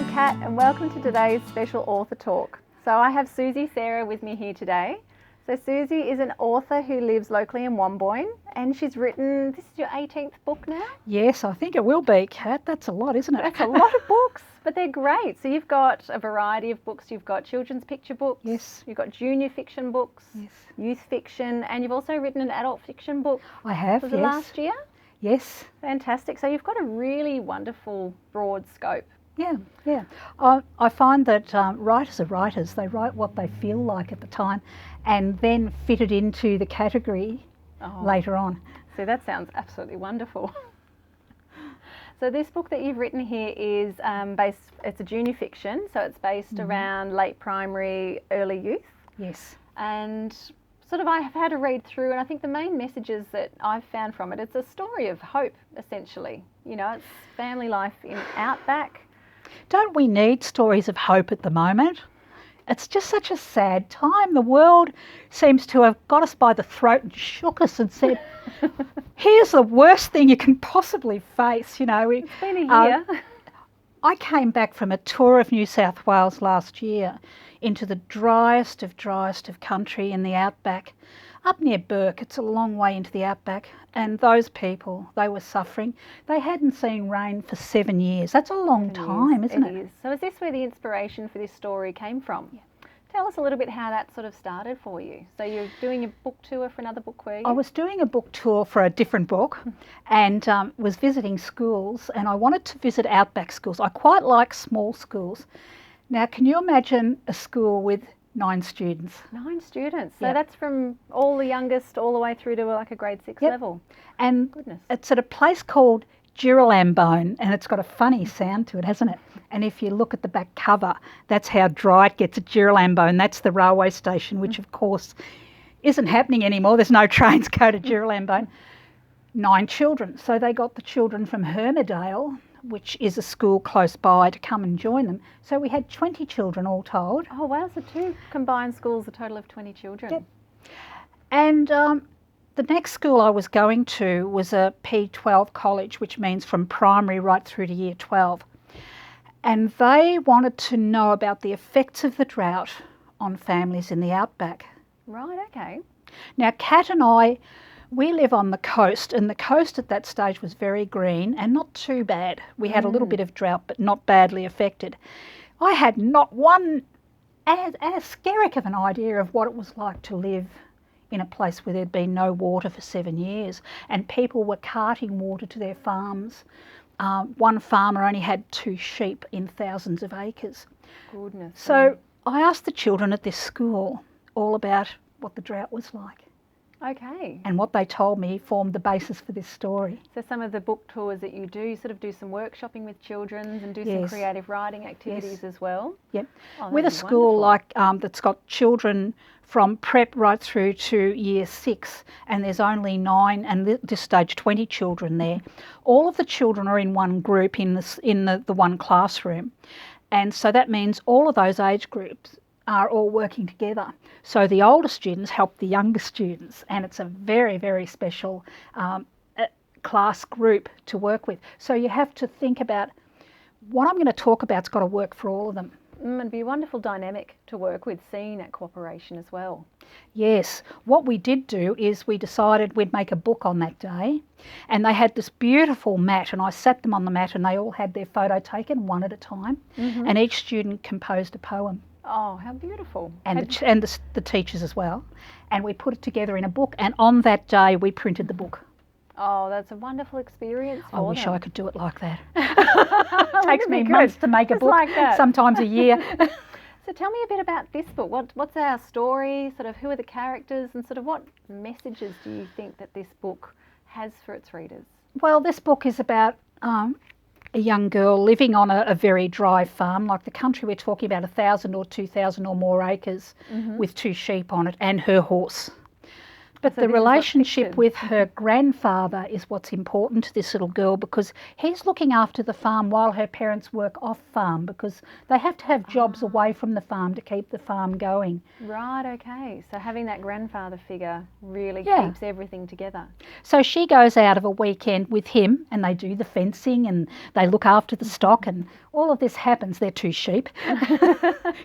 I'm Kat and welcome to today's special author talk. So I have Susie Sarah with me here today. So Susie is an author who lives locally in Wonboyn and she's written, this is your 18th book now? Yes, I think it will be, Kat. That's a lot, isn't it? That's a lot of books, but they're great. So you've got a variety of books. You've got children's picture books. Yes. You've got junior fiction books. Yes. Youth fiction, and you've also written an adult fiction book. I have, Was yes. it last year? Yes. Fantastic. So you've got a really wonderful broad scope. Yeah. I find that writers are writers. They write what they feel like at the time and then fit it into the category later on. So that sounds absolutely wonderful. So this book that you've written here is it's a junior fiction, so it's based around late primary, early youth. Yes. And sort of I have had a read through, and I think the main messages that I've found from it, it's a story of hope, essentially. You know, it's family life in Outback. Don't we need stories of hope at the moment? It's just such a sad time. The world seems to have got us by the throat and shook us and said, here's the worst thing you can possibly face. You know, it's been a year. I came back from a tour of New South Wales last year into the driest of country in the Outback, up near Burke. It's a long way into the Outback, and those people, they were suffering. They hadn't seen rain for 7 years. That's a long time, isn't it? It is. So is this where the inspiration for this story came from? Yeah. Tell us a little bit how that sort of started for you. So you're doing a book tour for another book, were you? I was doing a book tour for a different book and was visiting schools, and I wanted to visit Outback schools. I quite like small schools. Now, can you imagine a school with 9 students? 9 students. So that's from all the youngest all the way through to like a grade 6 level. And it's at a place called Wonboyn, and it's got a funny sound to it, hasn't it? And if you look at the back cover, that's how Drought gets at Wonboyn. That's the railway station, which of course isn't happening anymore. There's no trains go to Wonboyn. 9 children. So they got the children from Hermidale, which is a school close by, to come and join them. So we had 20 children all told. Oh wow, so 2 combined schools, a total of 20 children. Yep. And the next school I was going to was a P12 college, which means from primary right through to year 12. And they wanted to know about the effects of the drought on families in the Outback. Right, okay. Now, Kat and I, we live on the coast, and the coast at that stage was very green and not too bad. We had a little bit of drought, but not badly affected. I had not one as skerrick of an idea of what it was like to live in a place where there'd been no water for 7 years, and people were carting water to their farms. One farmer only had 2 sheep in thousands of acres. Goodness. So I asked the children at this school all about what the drought was like. Okay. And what they told me formed the basis for this story. So some of the book tours that you do, sort of do some workshopping with children and do some creative writing activities as well? Yep. Oh, with a school like that's got children from prep right through to year 6, and there's only 9 and at this stage 20 children there. All of the children are in one group in the one classroom, and so that means all of those age groups are all working together. So the older students help the younger students, and it's a very, very special class group to work with. So you have to think about what I'm going to talk about. It's got to work for all of them. It'd be a wonderful dynamic to work with, seeing that cooperation as well. Yes. What we did do is we decided we'd make a book on that day, and they had this beautiful mat, and I sat them on the mat and they all had their photo taken one at a time, and each student composed a poem. Oh, how beautiful. And the teachers as well. And we put it together in a book, and on that day we printed the book. Oh, that's a wonderful experience for I wish them. I could do it like that. It takes me months to make a book, like that. Sometimes a year. So tell me a bit about this book. What's our story, sort of who are the characters, and sort of what messages do you think that this book has for its readers? Well, this book is about a young girl living on a very dry farm, like the country we're talking about, 1,000 or 2,000 or more acres with 2 sheep on it and her horse. But So the this is what's relationship pictured. with her grandfather is what's important to this little girl, because he's looking after the farm while her parents work off farm, because they have to have jobs away from the farm to keep the farm going. Right, okay. So having that grandfather figure really Yeah. keeps everything together. So she goes out of a weekend with him and they do the fencing and they look after the stock, and all of this happens. They're two sheep.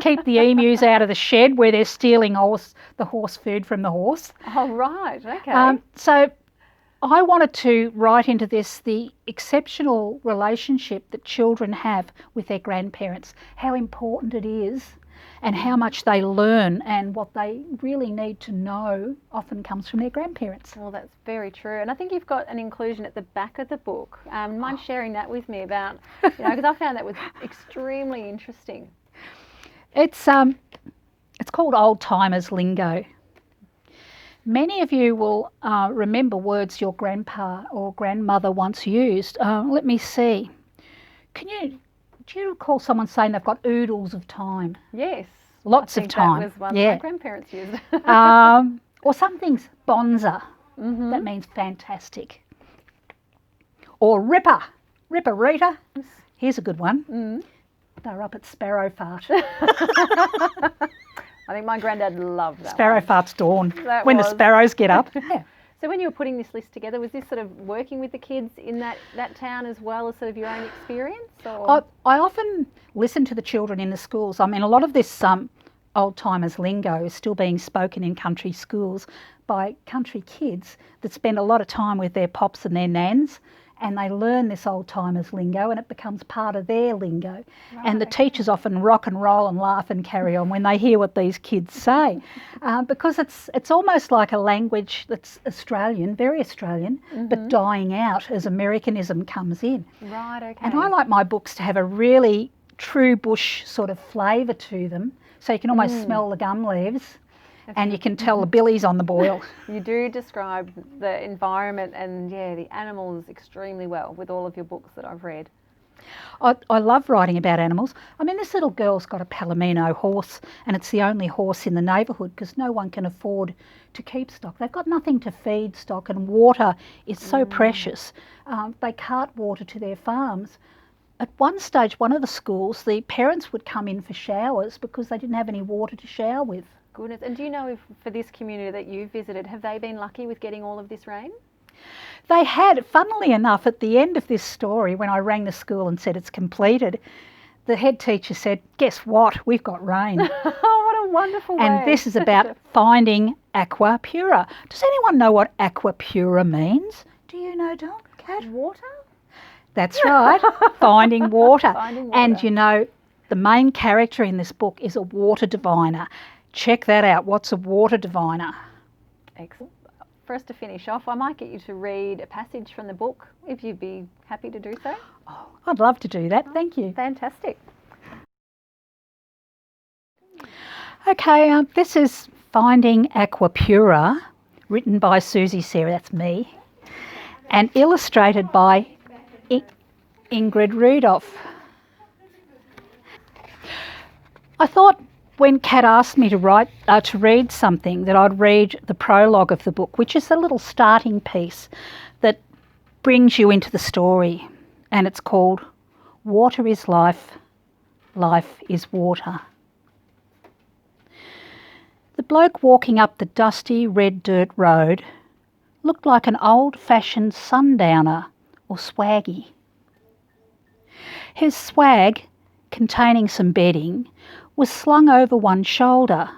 Keep the emus out of the shed where they're stealing the horse food from the horse. Oh, right, okay. So I wanted to write into this the exceptional relationship that children have with their grandparents, how important it is and how much they learn, and what they really need to know often comes from their grandparents. Well, that's very true. And I think you've got an inclusion at the back of the book. Mind sharing that with me about, because I found that was extremely interesting. It's called Old Timers Lingo. Many of you will remember words your grandpa or grandmother once used. Let me see. Do you recall someone saying they've got oodles of time? Yes. Lots I think of time. That was one Yeah. my grandparents used. Or something's bonza. Mm-hmm. That means fantastic. Or ripper. Ripper Rita. Here's a good one. Mm. They're up at Sparrow Fart. I think my granddad loved that Sparrow one. Fart's dawn. That When was. the sparrows get up. Yeah. So when you were putting this list together, was this sort of working with the kids in that town as well as sort of your own experience? Or? I often listen to the children in the schools. I mean, a lot of this old timers lingo is still being spoken in country schools by country kids that spend a lot of time with their pops and their nans, and they learn this old timers lingo and it becomes part of their lingo. Right, And the teachers often rock and roll and laugh and carry on when they hear what these kids say, because it's almost like a language that's Australian, very Australian, but dying out as Americanism comes in. Right, okay. And I like my books to have a really true bush sort of flavour to them, so you can almost smell the gum leaves and you can tell the billies on the boil. You do describe the environment and, the animals extremely well with all of your books that I've read. I love writing about animals. I mean, this little girl's got a Palomino horse, and it's the only horse in the neighbourhood because no one can afford to keep stock. They've got nothing to feed stock, and water is so precious. They cart water to their farms. At one stage, one of the schools, the parents would come in for showers because they didn't have any water to shower with. Goodness. And do you know if for this community that you visited, have they been lucky with getting all of this rain? They had, funnily enough, at the end of this story, when I rang the school and said it's completed, the head teacher said, guess what, we've got rain. Oh, what a wonderful way. And this is about finding Aqua Pura. Does anyone know what Aqua Pura means? Do you know, Don? Kat? Water? That's right, finding water. Finding water. And you know, the main character in this book is a water diviner. Check that out. What's a water diviner? Excellent. For us to finish off, I might get you to read a passage from the book, if you'd be happy to do so. Oh, I'd love to do that. Thank you. Fantastic. Okay, this is Finding Aqua Pura, written by Susie Sarah, that's me, and illustrated by Ingrid Rudolph. I thought when Kat asked me to read something, that I'd read the prologue of the book, which is a little starting piece that brings you into the story, and it's called Water is Life, Life is Water. The bloke walking up the dusty red dirt road looked like an old-fashioned sundowner or swaggy. His swag, containing some bedding, was slung over one shoulder.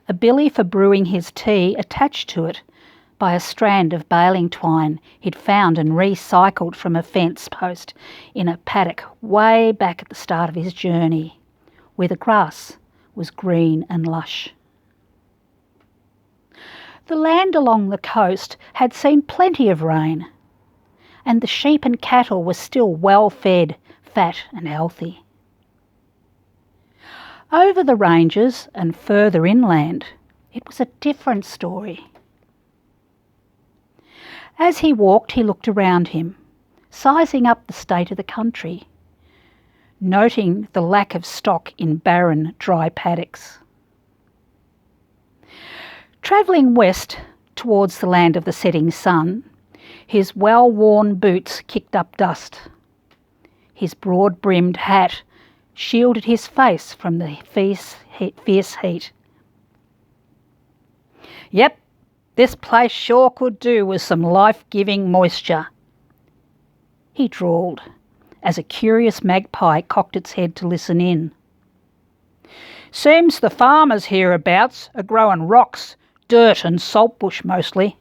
A billy for brewing his tea attached to it by a strand of baling twine he'd found and recycled from a fence post in a paddock way back at the start of his journey, where the grass was green and lush. The land along the coast had seen plenty of rain, and the sheep and cattle were still well fed, fat and healthy. Over the ranges and further inland, it was a different story. As he walked, he looked around him, sizing up the state of the country, noting the lack of stock in barren, dry paddocks. Travelling west towards the land of the setting sun, his well-worn boots kicked up dust. His broad-brimmed hat shielded his face from the fierce heat. "Yep, this place sure could do with some life-giving moisture," he drawled, as a curious magpie cocked its head to listen in. "Seems the farmers hereabouts are growing rocks, dirt and saltbush mostly."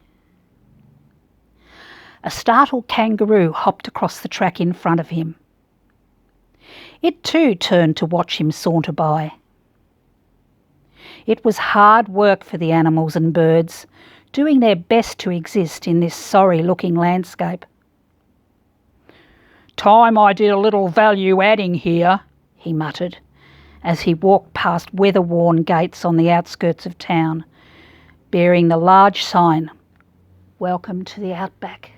A startled kangaroo hopped across the track in front of him. It too turned to watch him saunter by. It was hard work for the animals and birds, doing their best to exist in this sorry-looking landscape. "Time I did a little value adding here," he muttered, as he walked past weather-worn gates on the outskirts of town, bearing the large sign, "Welcome to the Outback."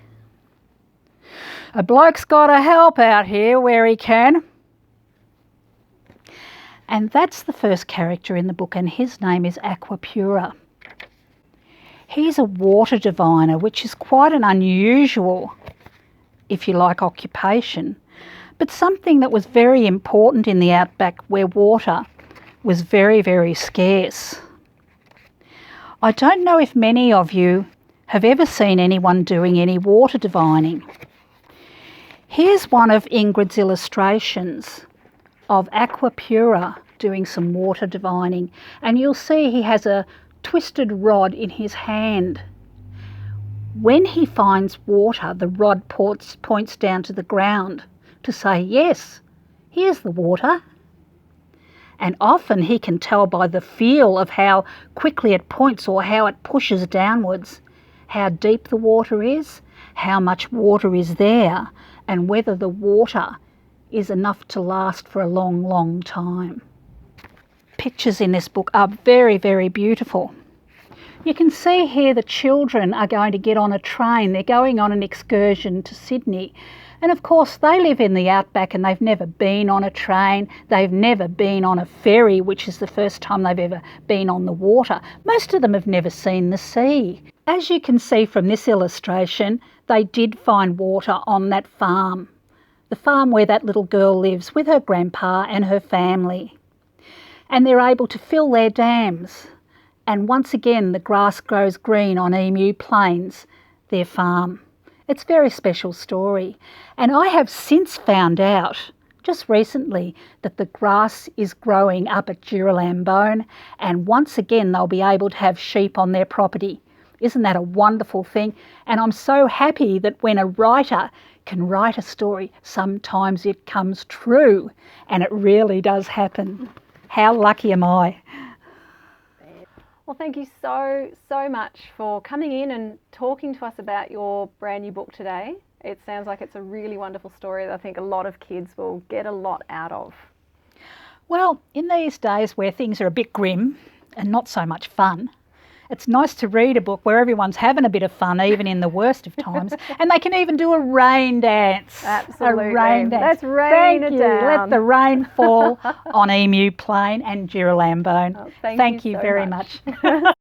"A bloke's got to help out here where he can." And that's the first character in the book, and his name is Aqua Pura. He's a water diviner, which is quite an unusual, if you like, occupation, but something that was very important in the Outback where water was very, very scarce. I don't know if many of you have ever seen anyone doing any water divining. Here's one of Ingrid's illustrations of Aqua Pura doing some water divining, and you'll see he has a twisted rod in his hand. When he finds water, the rod points down to the ground to say, "Yes, here's the water." And often he can tell by the feel of how quickly it points or how it pushes downwards, how deep the water is, how much water is there, and whether the water is enough to last for a long, long time. Pictures in this book are very, very beautiful. You can see here the children are going to get on a train. They're going on an excursion to Sydney. And of course they live in the Outback and they've never been on a train. They've never been on a ferry, which is the first time they've ever been on the water. Most of them have never seen the sea. As you can see from this illustration, they did find water on that farm. The farm where that little girl lives with her grandpa and her family. And they're able to fill their dams. And once again, the grass grows green on Emu Plains, their farm. It's a very special story. And I have since found out, just recently, that the grass is growing up at Wonboyn, and once again they'll be able to have sheep on their property. Isn't that a wonderful thing? And I'm so happy that when a writer can write a story, sometimes it comes true, and it really does happen. How lucky am I? Well, thank you so much for coming in and talking to us about your brand new book today. It sounds like it's a really wonderful story that I think a lot of kids will get a lot out of. Well, in these days where things are a bit grim and not so much fun, it's nice to read a book where everyone's having a bit of fun, even in the worst of times, and they can even do a rain dance. Absolutely. A rain dance. Let's rain it down. Let the rain fall on Emu Plain and Wonboyn. Oh, thank thank you you so very much. much.